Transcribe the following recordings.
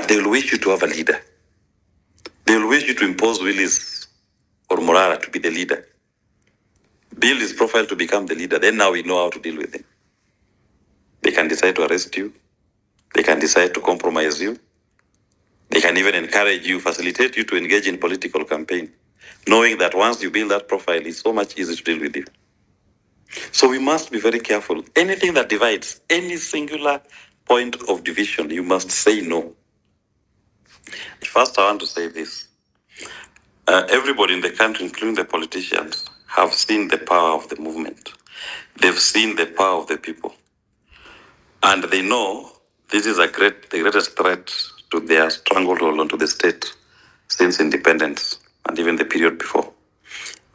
But they will wish you to have a leader. They will wish you to impose Willis or Morara to be the leader. Build his profile to become the leader. Then now we know how to deal with him. They can decide to arrest you. They can decide to compromise you. They can even encourage you, facilitate you to engage in political campaign, knowing that once you build that profile, it's so much easier to deal with you. So we must be very careful. Anything that divides, any singular point of division, you must say no. First, I want to say this. Everybody in the country, including the politicians, have seen the power of the movement. They've seen the power of the people. And they know this is the greatest threat to their stranglehold onto the state since independence and even the period before.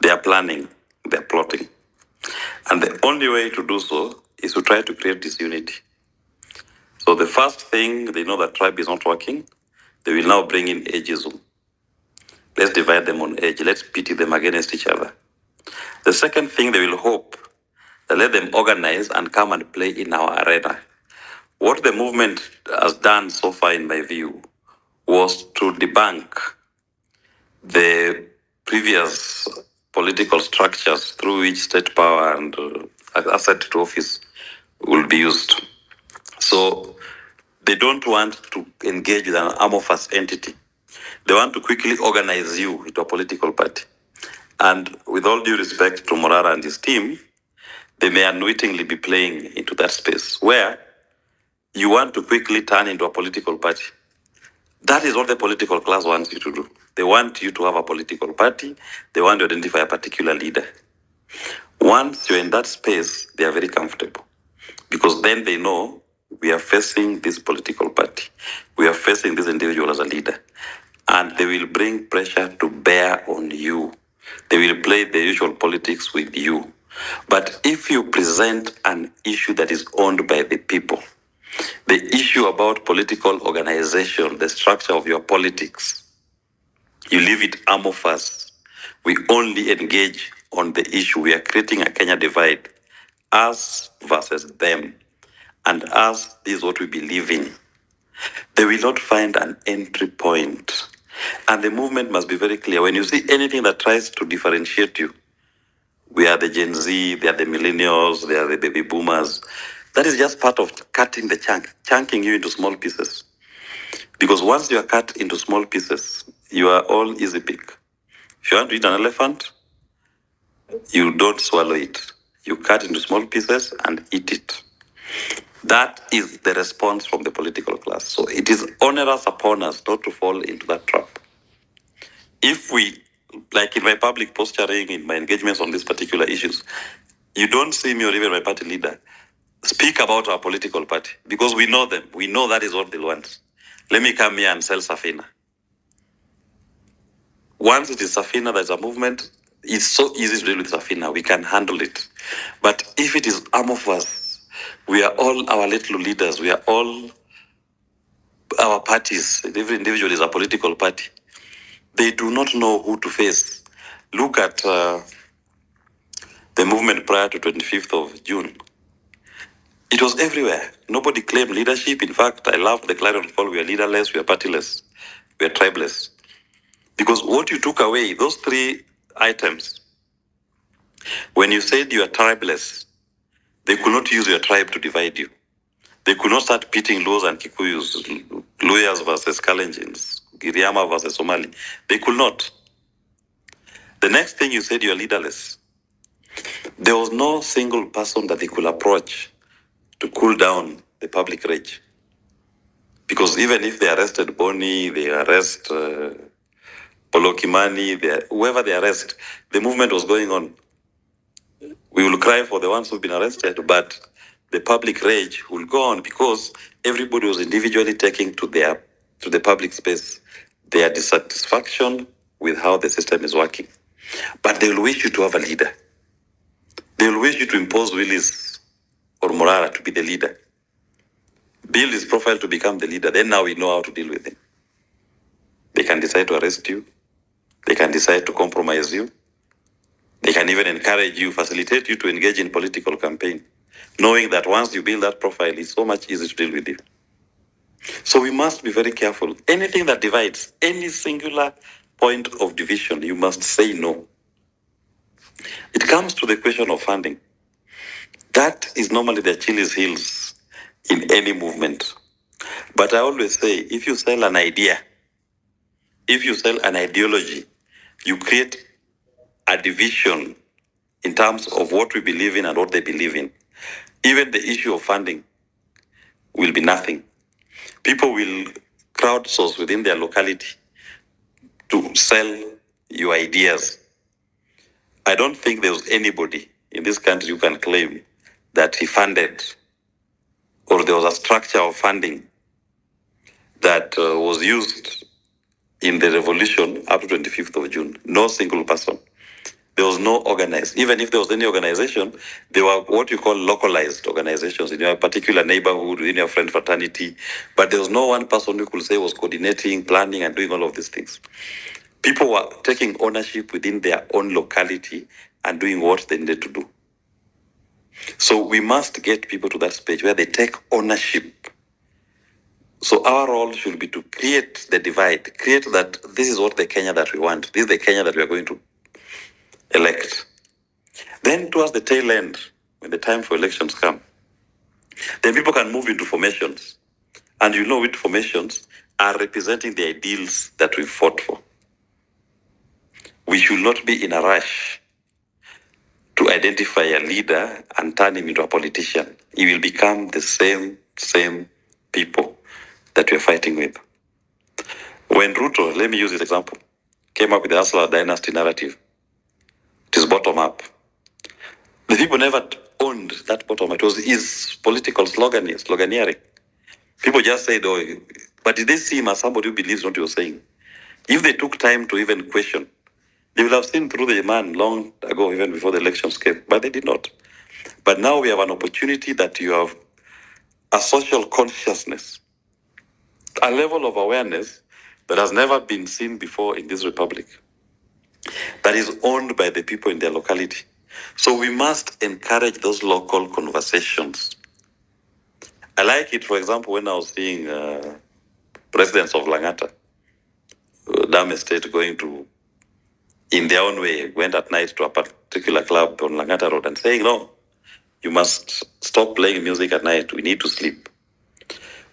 They are planning, they are plotting. And the only way to do so is to try to create disunity. So the first thing, they know that tribe is not working. They will now bring in ageism. Let's divide them on age. Let's pity them against each other. The second thing, they will hope that let them organize and come and play in our arena. What the movement has done so far, in my view, was to debunk the previous political structures through which state power and asset to office will be used. So they don't want to engage with an amorphous entity. They want to quickly organize you into a political party. And with all due respect to Morara and his team, they may unwittingly be playing into that space where you want to quickly turn into a political party. That is what the political class wants you to do. They want you to have a political party. They want to identify a particular leader. Once you're in that space, they are very comfortable because then they know we are facing this political party. We are facing this individual as a leader. And they will bring pressure to bear on you. They will play the usual politics with you. But if you present an issue that is owned by the people, the issue about political organization, the structure of your politics, you leave it amorphous. We only engage on the issue. We are creating a Kenya divide, us versus them. And us is what we believe in. They will not find an entry point. And the movement must be very clear. When you see anything that tries to differentiate you, we are the Gen Z, they are the millennials, they are the baby boomers. That is just part of cutting the chunking you into small pieces. Because once you are cut into small pieces, you are all easy pick. If you want to eat an elephant, you don't swallow it. You cut into small pieces and eat it. That is the response from the political class. So it is onerous upon us not to fall into that trap. If we, like in my public posturing, in my engagements on these particular issues, you don't see me or even my party leader speak about our political party because we know them. We know that is what they want. Let me come here and sell Safina. Once it is Safina, there's a movement. It's so easy to deal with Safina. We can handle it. But if it is amorphous, we are all our little leaders. We are all our parties. Every individual is a political party. They do not know who to face. Look at the movement prior to 25th of June. It was everywhere. Nobody claimed leadership. In fact, I love the clarion call, we are leaderless, we are partyless, we are tribeless. Because what you took away, those three items, when you said you are tribeless, they could not use your tribe to divide you. They could not start pitting Luos and Kikuyus, Luyas versus Kalenjins, Giriama versus Somali. They could not. The next thing you said, you are leaderless. There was no single person that they could approach to cool down the public rage. Because even if they arrested Boni, they arrest Polokimani, whoever they arrest, the movement was going on. We will cry for the ones who've been arrested, but the public rage will go on because everybody was individually taking to the public space their dissatisfaction with how the system is working. But they will wish you to have a leader. They will wish you to impose Willis or Morara to be the leader. Build his profile to become the leader. Then now we know how to deal with him. They can decide to arrest you. They can decide to compromise you. They can even encourage you, facilitate you to engage in political campaign, knowing that once you build that profile, it's so much easier to deal with you. So we must be very careful. Anything that divides, any singular point of division, you must say no. It comes to the question of funding. That is normally the Achilles heels in any movement. But I always say, if you sell an idea, if you sell an ideology, you create a division in terms of what we believe in and what they believe in. Even the issue of funding will be nothing. People will crowdsource within their locality to sell your ideas. I don't think there was anybody in this country who can claim that he funded or there was a structure of funding that was used in the revolution up to 25th of June. No single person. There was no organized. Even if there was any organization, they were what you call localized organizations in your particular neighborhood, in your friend fraternity. But there was no one person who could say was coordinating, planning, and doing all of these things. People were taking ownership within their own locality and doing what they needed to do. So we must get people to that stage where they take ownership. So our role should be to create the divide, create that this is what the Kenya that we want. This is the Kenya that we are going to elect. Then towards the tail end, when the time for elections come, then people can move into formations. And you know which formations are representing the ideals that we fought for. We should not be in a rush to identify a leader and turn him into a politician. He will become the same people that we're fighting with. When Ruto, let me use this example, came up with the Asla dynasty narrative, it is bottom up. The people never owned that bottom up. It was his political sloganeering. People just said, oh, but did they see him as somebody who believes what he was saying? If they took time to even question, they would have seen through the man long ago, even before the elections came, but they did not. But now we have an opportunity that you have a social consciousness, a level of awareness that has never been seen before in this republic, that is owned by the people in their locality. So we must encourage those local conversations. I like it, for example, when I was seeing presidents of Langata, Dam Estate going to, in their own way, went at night to a particular club on Langata Road and saying, no, you must stop playing music at night. We need to sleep.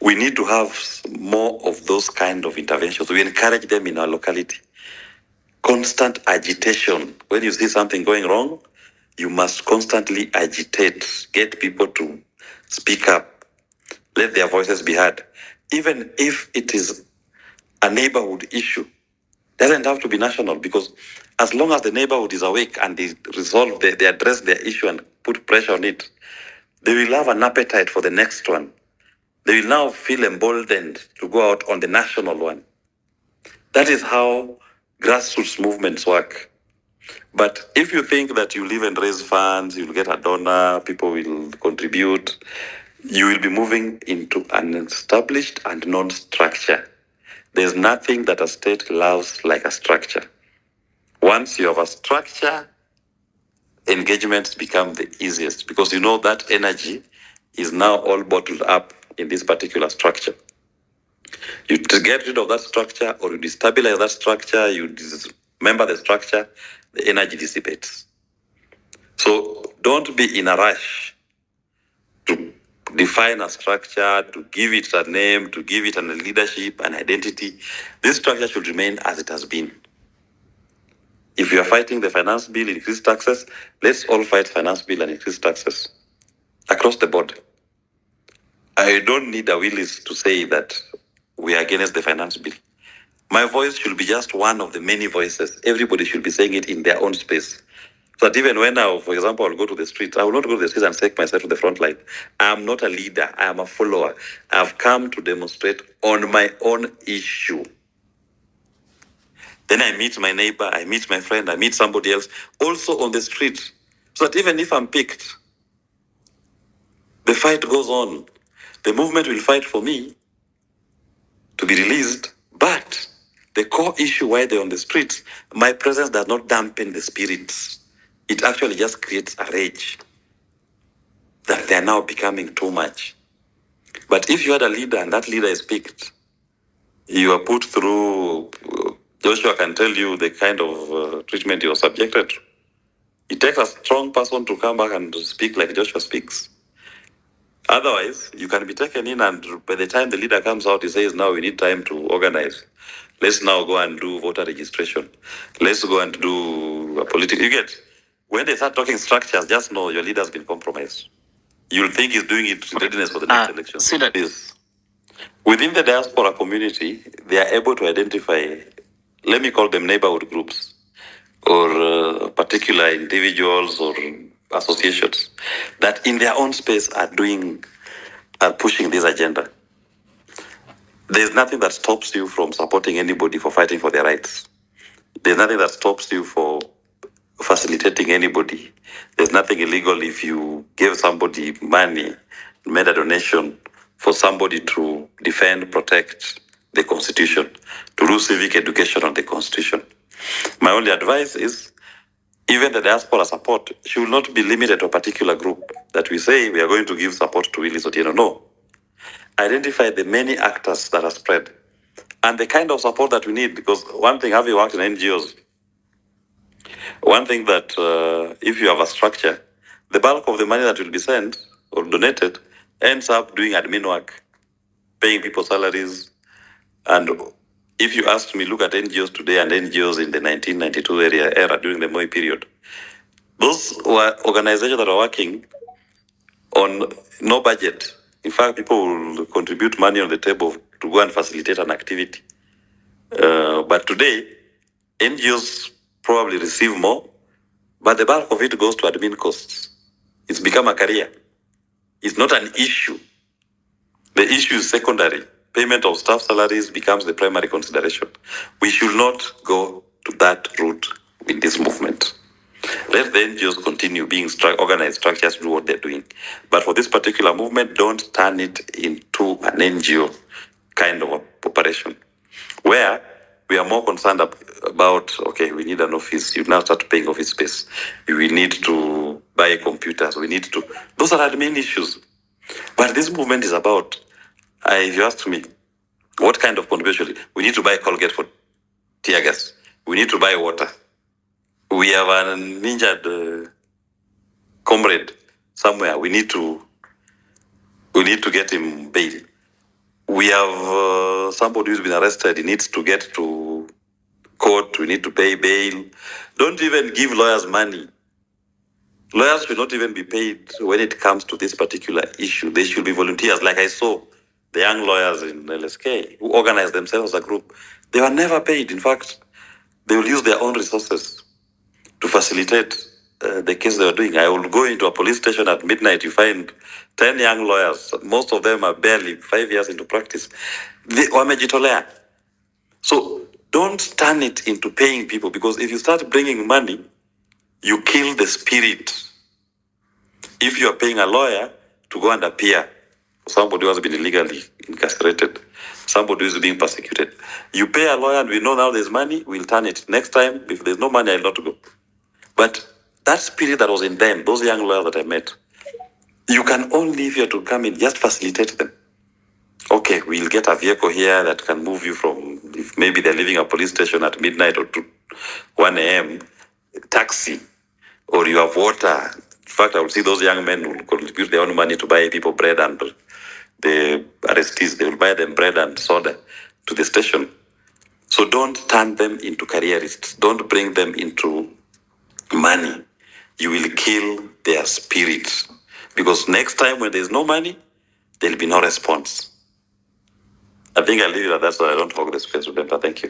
We need to have more of those kind of interventions. We encourage them in our locality. Constant agitation. When you see something going wrong, you must constantly agitate, get people to speak up, let their voices be heard. Even if it is a neighborhood issue, doesn't have to be national, because as long as the neighborhood is awake and they address their issue and put pressure on it, they will have an appetite for the next one. They will now feel emboldened to go out on the national one. That is how grassroots movements work. But if you think that you live and raise funds, you'll get a donor, people will contribute, you will be moving into an established and non-structure. There's nothing that a state loves like a structure. Once you have a structure, engagements become the easiest, because you know that energy is now all bottled up in this particular structure. You get rid of that structure or you destabilize that structure, you dismember the structure, the energy dissipates. So don't be in a rush to define a structure, to give it a name, to give it a leadership, an identity. This structure should remain as it has been. If you are fighting the finance bill, increase taxes, let's all fight finance bill and increase taxes across the board. I don't need a Willis to say that we are against the finance bill. My voice should be just one of the many voices. Everybody should be saying it in their own space. So that even when I, for example, I'll go to the street, I will not go to the street and take myself to the front line. I am not a leader. I am a follower. I've come to demonstrate on my own issue. Then I meet my neighbor, I meet my friend, I meet somebody else, also on the street. So that even if I'm picked, the fight goes on. The movement will fight for me to be released, but the core issue why they're on the streets, my presence does not dampen the spirits. It actually just creates a rage that they're now becoming too much. But if you had a leader and that leader is picked, you are put through, Joshua can tell you the kind of treatment you are subjected to. It takes a strong person to come back and speak like Joshua speaks. Otherwise, you can be taken in, and by the time the leader comes out, he says, now we need time to organize. Let's now go and do voter registration. Let's go and do a political. You get, when they start talking structures, just know your leader's been compromised. You'll think he's doing it in readiness for the next election. See that is within the diaspora community, they are able to identify, let me call them neighborhood groups, or particular individuals or associations that in their own space are pushing this agenda. There's nothing that stops you from supporting anybody for fighting for their rights. There's nothing that stops you for facilitating anybody. There's nothing illegal if you give somebody money, made a donation for somebody to defend, protect the Constitution, to do civic education on the Constitution. My only advice is, even the diaspora support should not be limited to a particular group that we say we are going to give support to Willis Otieno. No. Identify the many actors that are spread and the kind of support that we need. Because one thing, having worked in NGOs, one thing that if you have a structure, the bulk of the money that will be sent or donated ends up doing admin work, paying people salaries. And if you ask me, look at NGOs today and NGOs in the 1992 era during the Moi period, those were organizations that are working on no budget. In fact, people will contribute money on the table to go and facilitate an activity. But today, NGOs probably receive more, but the bulk of it goes to admin costs. It's become a career. It's not an issue. The issue is secondary. Payment of staff salaries becomes the primary consideration. We should not go to that route in this movement. Let the NGOs continue being organized structures, do what they're doing. But for this particular movement, don't turn it into an NGO kind of operation, where we are more concerned about, okay, we need an office. You now start paying office space. We need to buy computers. Those are admin issues. But this movement is about, if you ask me, what kind of contribution? We need to buy Colgate for tear gas. We need to buy water. We have an injured comrade somewhere. We need to get him bail. We have somebody who's been arrested. He needs to get to court. We need to pay bail. Don't even give lawyers money. Lawyers should not even be paid when it comes to this particular issue. They should be volunteers. Like I saw the young lawyers in LSK who organized themselves as a group. They were never paid. In fact, they will use their own resources to facilitate the case they were doing. I will go into a police station at midnight. You find 10 young lawyers. Most of them are barely 5 years into practice. They wamejitolea. So don't turn it into paying people, because if you start bringing money, you kill the spirit. If you are paying a lawyer to go and appear for somebody who has been illegally incarcerated, somebody who is being persecuted, you pay a lawyer and we know now there's money, we'll turn it. Next time, if there's no money, I'll not go. But that spirit that was in them, those young lawyers that I met, you can only, if you're to come in, just facilitate them. Okay, we'll get a vehicle here that can move you from, if maybe they're leaving a police station at midnight or 1 a.m., taxi, or you have water. In fact, I will see those young men who will contribute their own money to buy people bread, and the arrestees, they will buy them bread and soda to the station. So don't turn them into careerists. Don't bring them into money. You will kill their spirit. Because next time when there's no money, there'll be no response. I think I'll leave it at that so I don't hog the space with them. Thank you.